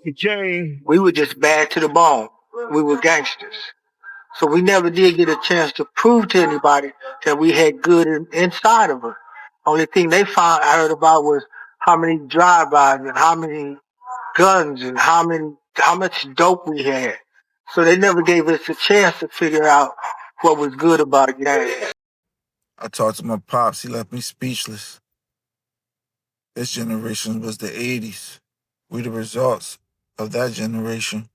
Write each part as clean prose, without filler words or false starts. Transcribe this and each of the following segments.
We were just bad to the bone. We were gangsters. So we never did get a chance to prove to anybody that we had good inside of us. Only thing I heard about was how many drive-bys and how many guns and how much dope we had. So they never gave us a chance to figure out what was good about gangs. I talked to my pops. He left me speechless. This generation was the 80s. We the results of that generation.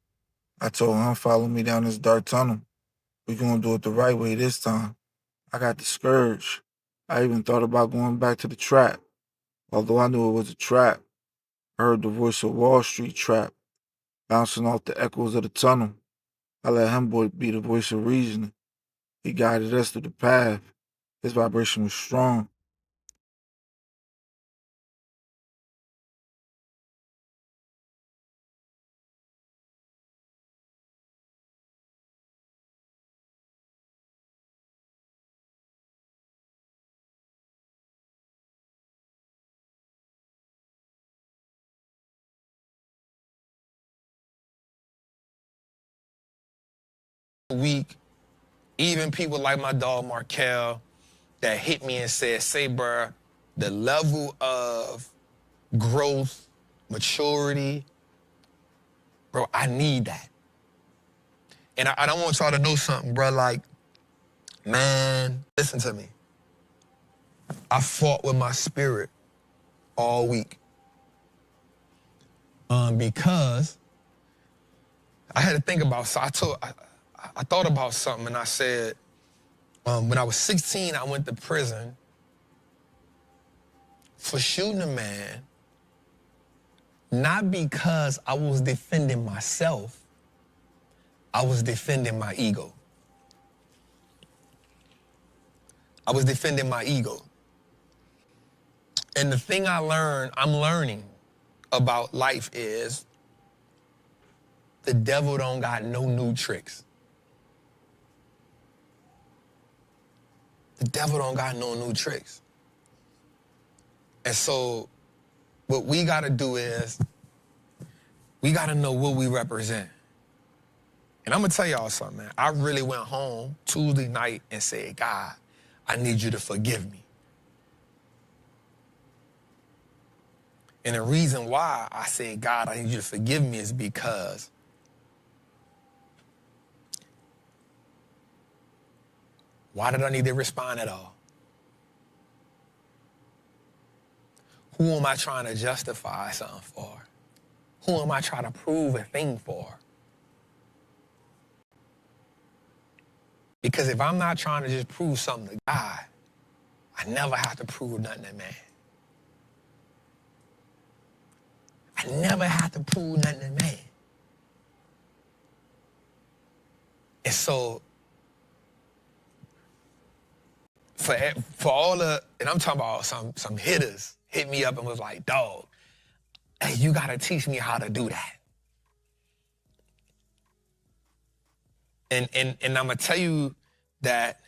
I told him, follow me down this dark tunnel. We gonna do it the right way this time. I got discouraged. I even thought about going back to the trap. Although I knew it was a trap, I heard the voice of Wall Street trap, bouncing off the echoes of the tunnel. I let him be the voice of reasoning. He guided us through the path. His vibration was strong. Week, even people like my dog Markel that hit me and said, say, bruh, the level of growth, maturity, bro, I need that. And I don't want y'all to know something, bro. Like, man, listen to me. I fought with my spirit all week. Because I had to think about, so I thought about something and I said, when I was 16, I went to prison for shooting a man, not because I was defending myself, I was defending my ego. I was defending my ego. And the thing I'm learning about life is the devil don't got no new tricks. The devil don't got no new tricks. And so what we gotta do is we gotta know what we represent. And I'm gonna tell y'all something, man. I really went home Tuesday night and said, God, I need you to forgive me. And the reason why I said, God, I need you to forgive me is because why did I need to respond at all? Who am I trying to justify something for? Who am I trying to prove a thing for? Because if I'm not trying to just prove something to God, I never have to prove nothing to man. I never have to prove nothing to man. And so, for all the, and I'm talking about some hitters hit me up and was like, dog, hey, you gotta teach me how to do that. And I'm gonna tell you that,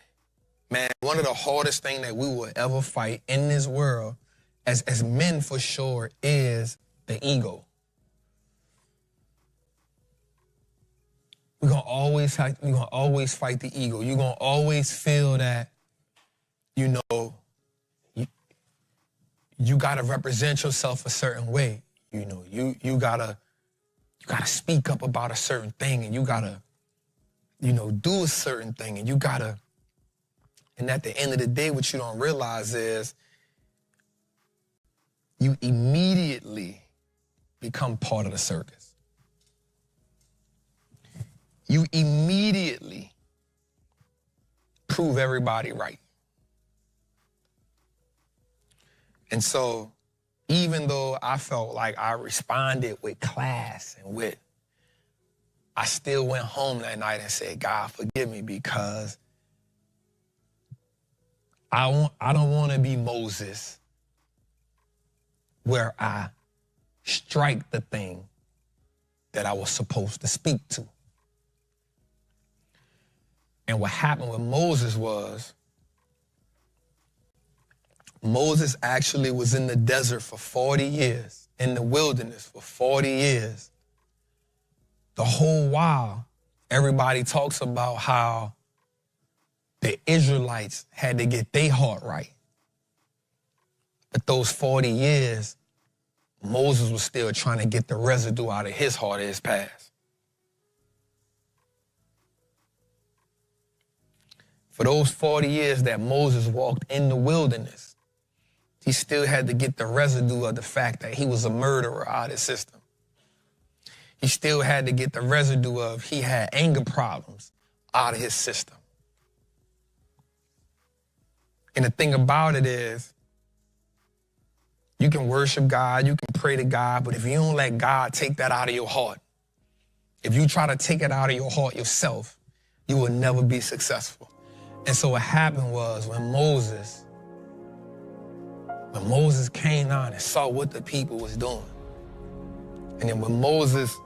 man, one of the hardest things that we will ever fight in this world, as men for sure, is the ego. We're gonna always fight the ego. You're gonna always feel that, you know, you gotta represent yourself a certain way. You know, you gotta speak up about a certain thing, and you gotta, you know, do a certain thing, and you gotta, and at the end of the day, what you don't realize is you immediately become part of the circus. You immediately prove everybody right. And so, even though I felt like I responded with class and wit, I still went home that night and said, God, forgive me, because I don't want to be Moses, where I strike the thing that I was supposed to speak to. And what happened with Moses was, Moses actually was in the desert for 40 years, in the wilderness for 40 years, the whole while, everybody talks about how the Israelites had to get their heart right. But those 40 years, Moses was still trying to get the residue out of his heart of his past. For those 40 years that Moses walked in the wilderness, he still had to get the residue of the fact that he was a murderer out of his system. He still had to get the residue of he had anger problems out of his system. And the thing about it is, you can worship God, you can pray to God, but if you don't let God take that out of your heart, if you try to take it out of your heart yourself, you will never be successful. And so what happened was when Moses came down and saw what the people was doing, and then when Moses,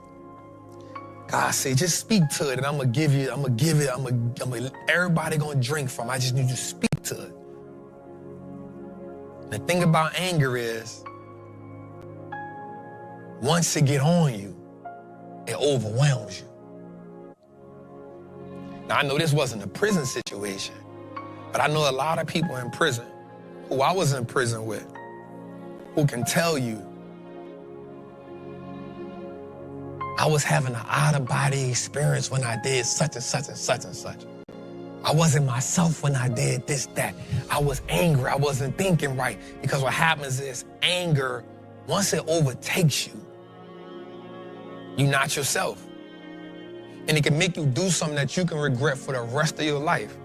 God said, just speak to it and I'm gonna everybody gonna drink from it. I just need you to speak to it. The thing about anger is, once it get on you, it overwhelms you. Now, I know this wasn't a prison situation, but I know a lot of people in prison who I was in prison with who can tell you, I was having an out-of-body experience when I did such and such and such and such. I wasn't myself when I did this, that. I was angry. I wasn't thinking right. Because what happens is anger, once it overtakes you, you're not yourself. And it can make you do something that you can regret for the rest of your life.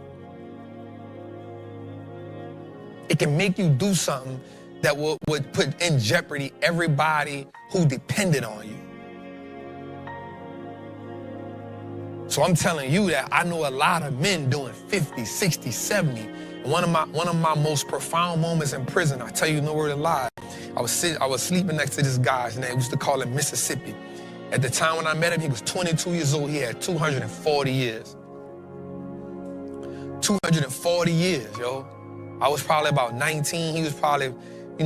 It can make you do something that would put in jeopardy everybody who depended on you. So I'm telling you that I know a lot of men doing 50, 60, 70. And one of my most profound moments in prison, I tell you no word of lie, I was sleeping next to this guy's name. We used to call him Mississippi. At the time when I met him, he was 22 years old. He had 240 years. 240 years, yo. I was probably about 19. He was probably,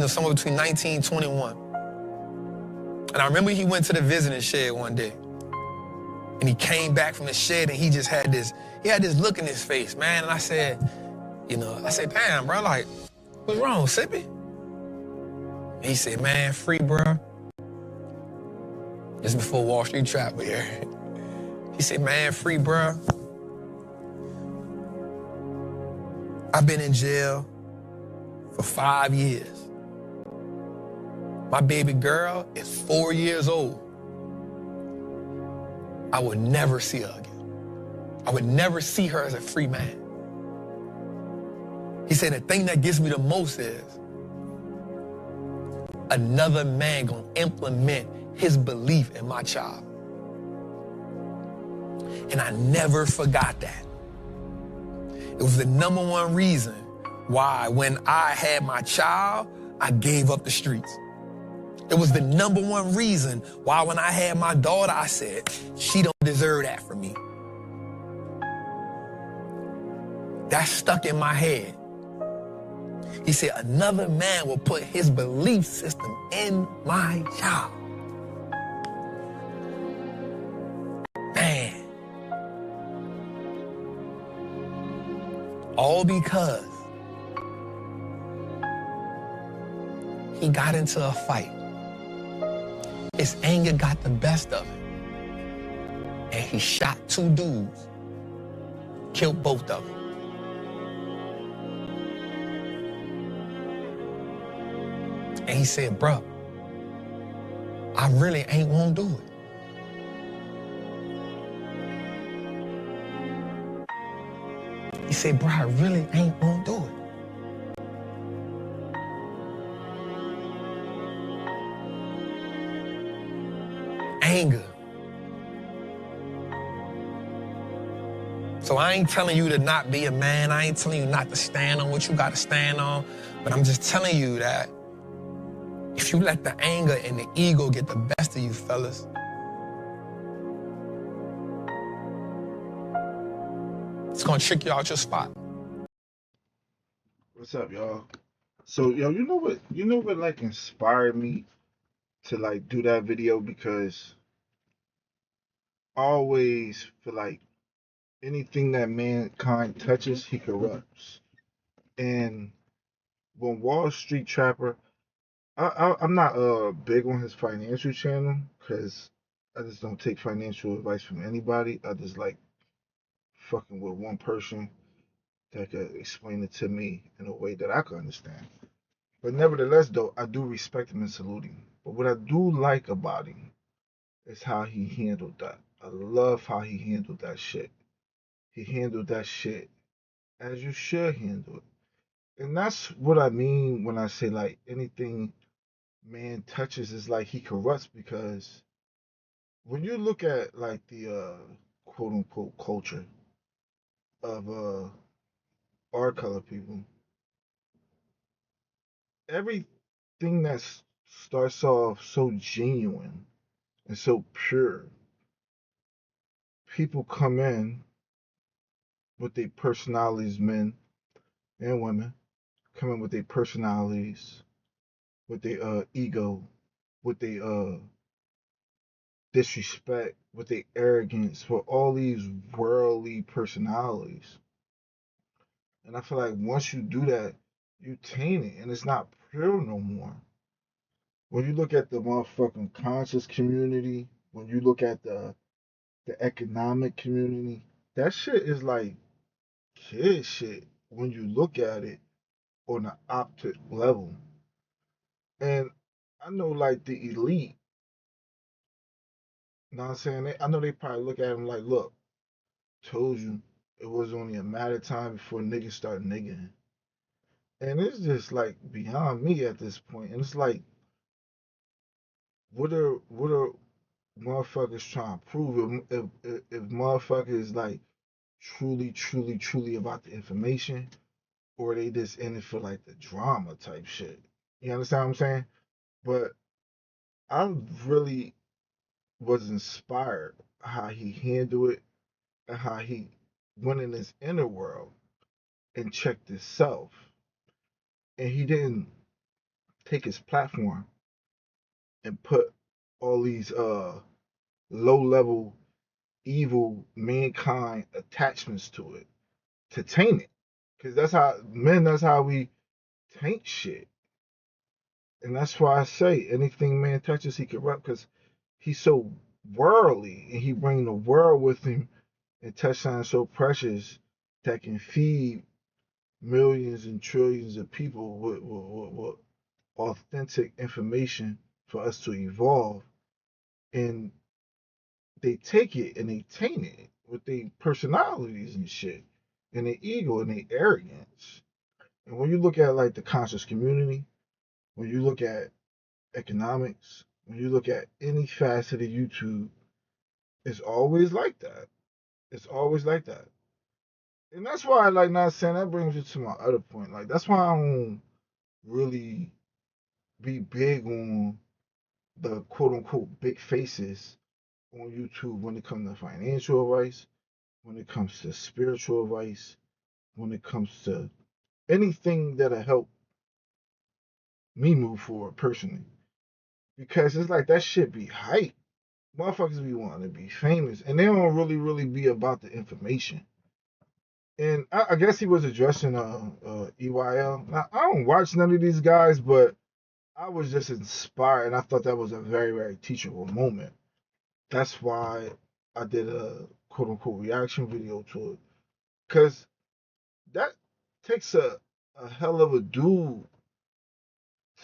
somewhere between 19 and 21. And I remember he went to the visiting shed one day. And he came back from the shed and he just had this look in his face, man. And I said, damn, bro, like, what's wrong, Sippy? And he said, man, free, bro. This is before Wall Street Trap here. He said, man, free, bro. I've been in jail for 5 years. My baby girl is 4 years old. I would never see her again. I would never see her as a free man. He said, the thing that gets me the most is another man gonna implement his belief in my child. And I never forgot that. It was the #1 reason why when I had my child, I gave up the streets. It was the #1 reason why when I had my daughter, I said, she don't deserve that from me. That stuck in my head. He said, another man will put his belief system in my child. Man. All because he got into a fight. His anger got the best of him. And he shot 2 dudes, killed both of them. And he said, bro, I really ain't won't do it. He said, bro, I really ain't won't do it. Anger. So I ain't telling you to not be a man. I ain't telling you not to stand on what you got to stand on. But I'm just telling you that if you let the anger and the ego get the best of you, fellas, it's gonna trick you out your spot. What's up, y'all? So, yo, you know what like inspired me to like do that video? Because always feel like anything that mankind touches, he corrupts. And when Wall Street Trapper, I'm not big on his financial channel because I just don't take financial advice from anybody. I just like fucking with one person that could explain it to me in a way that I can understand. But nevertheless, though, I do respect him and salute him. But what I do like about him is how he handled that. I love how he handled that shit. He handled that shit as you should handle it. And that's what I mean when I say like anything man touches is like he corrupts because when you look at like the quote unquote culture of our color people, everything that starts off so genuine and so pure, people come in with their personalities, men and women, come in with their personalities, with their ego, with their disrespect, with their arrogance, for all these worldly personalities. And I feel like once you do that, you taint it and it's not pure no more. When you look at the motherfucking conscious community, when you look at the economic community, that shit is like kid shit when you look at it on an optic level. And I know like the elite, you know what I'm saying? I know they probably look at him like, look, told you it was only a matter of time before niggas start nigging. And it's just like beyond me at this point. And it's like, what are motherfuckers trying to prove? If motherfuckers like truly about the information, or they just in it for like the drama type shit. You understand what I'm saying? But I really was inspired how he handled it and how he went in his inner world and checked himself. And he didn't take his platform and put all these low level evil mankind attachments to it to taint it. Cause that's how men, that's how we taint shit. And that's why I say anything man touches he corrupt because he's so worldly and he bring the world with him and touch something so precious that can feed millions and trillions of people with authentic information for us to evolve. And they take it and they taint it with their personalities and shit and their ego and their arrogance. And when you look at like the conscious community, when you look at economics, when you look at any facet of YouTube, it's always like that. It's always like that. And that's why, like, not saying that brings you to my other point. Like, that's why I don't really be big on the quote unquote big faces on YouTube when it comes to financial advice, when it comes to spiritual advice, when it comes to anything that'll help me move forward personally. Because it's like that shit be hype. Motherfuckers be wanting to be famous, and they don't really be about the information. And I guess he was addressing EYL. Now I don't watch none of these guys, but I was just inspired, and I thought that was a very teachable moment. That's why I did a quote unquote reaction video to it, because that takes a hell of a dude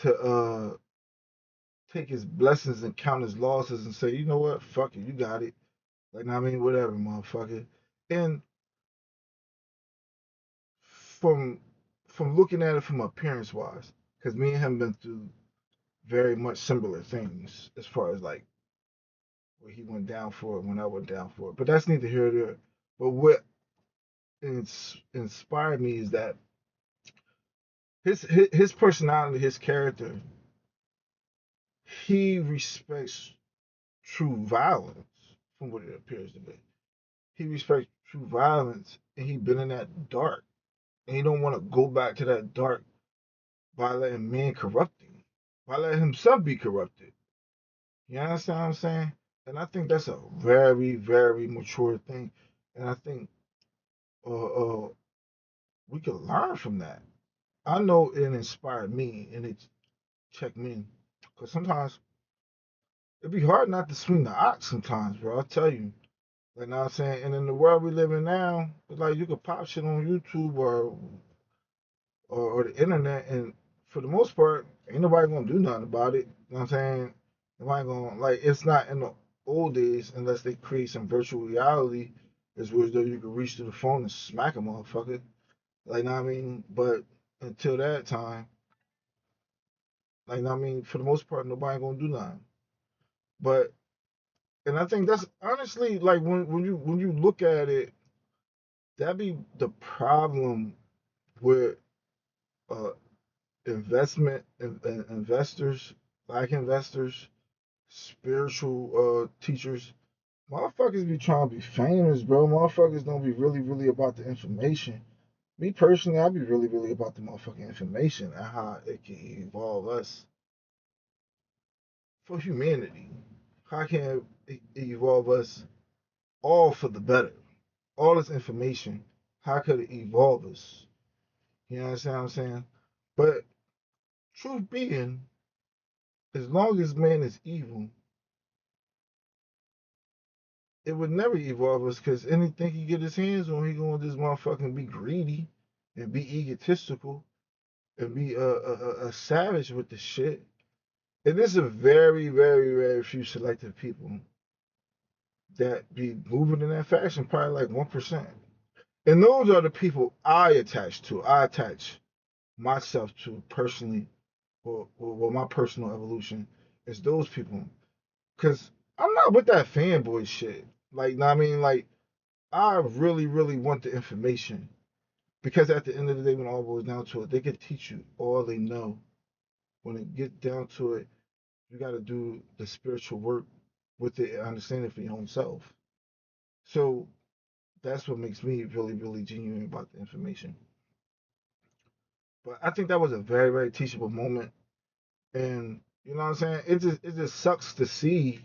to take his blessings and count his losses and say, you know what, fuck it, you got it. Like, I mean, whatever, motherfucker. And from from looking at it from appearance wise, because me and him been through very much similar things as far as like where he went down for it when I went down for it. But that's neither here nor there. But what inspired me is that his personality, his character, he respects true violence from what it appears to be. He respects true violence, and he been in that dark, and he don't want to go back to that dark by letting man corrupt him, by letting himself be corrupted. You understand what I'm saying? And I think that's a very, very mature thing. And I think we can learn from that. I know it inspired me and it checked me. Because sometimes it'd be hard not to swing the ox sometimes, bro. I'll tell you. Like, know what I'm saying? And in the world we live in now, it's like you could pop shit on YouTube or the internet, and for the most part, ain't nobody gonna do nothing about it. You know what I'm saying? Nobody gonna, like, it's not in the old days unless they create some virtual reality, is where though you could reach to the phone and smack a motherfucker. Like, know what I mean? But until that time, like, know what I mean, for the most part, nobody gonna do nothing. But and I think that's honestly like when you look at it, that be the problem with uh investors, black investors, spiritual teachers. Motherfuckers be trying to be famous, bro. Motherfuckers don't be really, really about the information. Me personally, I be really, really about the motherfucking information and how it can evolve us for humanity. How can it evolve us all for the better? All this information, how could it evolve us? You know what I'm saying? But truth being, as long as man is evil, it would never evolve us because anything he get his hands on, he gonna just motherfucking be greedy and be egotistical and be a savage with the shit. And there's a very, very, very few selective people that be moving in that fashion, probably like 1%. And those are the people I attach to. I attach myself to personally, or my personal evolution is those people. Cause I'm not with that fanboy shit. Like, know what I mean, like I really, really want the information because at the end of the day, when it all boils down to it, they can teach you all they know. When it gets down to it, you got to do the spiritual work with it and understand it for your own self. So that's what makes me really, really genuine about the information. But I think that was a very, very teachable moment, and you know what I'm saying. It just sucks to see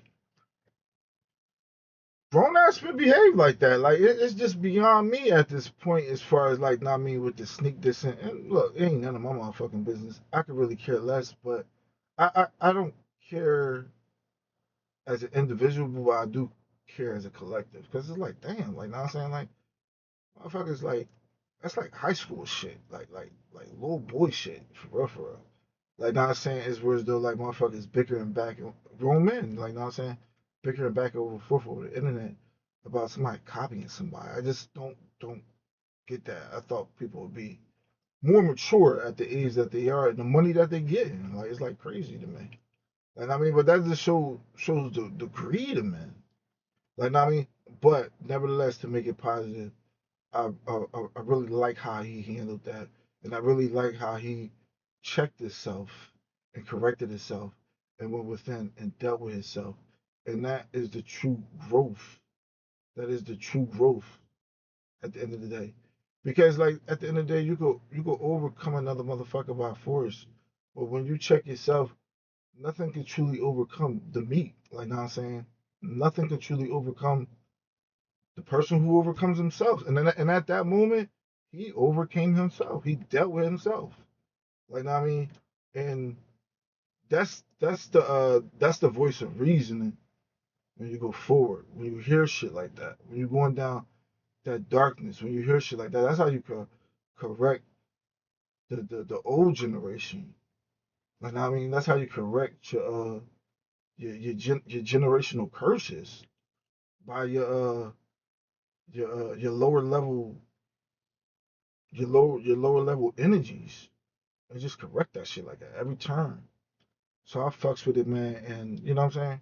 grown ass men behave like that. Like it's just beyond me at this point, as far as like not me with the sneak this and look, it ain't none of my motherfucking business. I could really care less, but I don't care as an individual, but I do care as a collective because it's like damn, like know what I'm saying, like motherfuckers like that's like high school shit, like little boy shit for real, for real. Like know what I'm saying, it's where though like motherfuckers bickering back, grown men, like know what I'm saying, bickering back over forth over the internet about somebody copying somebody. I just don't get that. I thought people would be more mature at the age that they are and the money that they get. Like it's like crazy to me. Like I mean, but that just shows the greed of men. Like I mean, but nevertheless, to make it positive, I really like how he handled that, and I really like how he checked himself and corrected himself and went within and dealt with himself, and that is the true growth. That is the true growth at the end of the day, because like at the end of the day, you go overcome another motherfucker by force, but when you check yourself, nothing can truly overcome the meat. Like know what I'm saying, nothing can truly overcome the person who overcomes himself. And at that moment, he overcame himself. He dealt with himself. Like I mean, and that's the voice of reasoning when you go forward. When you hear shit like that, when you're going down that darkness, when you hear shit like that, that's how you correct the old generation. Like I mean, that's how you correct your generational curses by your lower level your lower level energies and just correct that shit like that every time. So I fucks with it, man, and you know what I'm saying.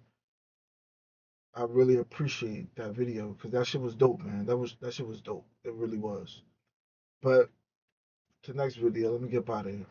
I really appreciate that video because that shit was dope, man. That shit was dope. It really was. But to next video, let me get out of here.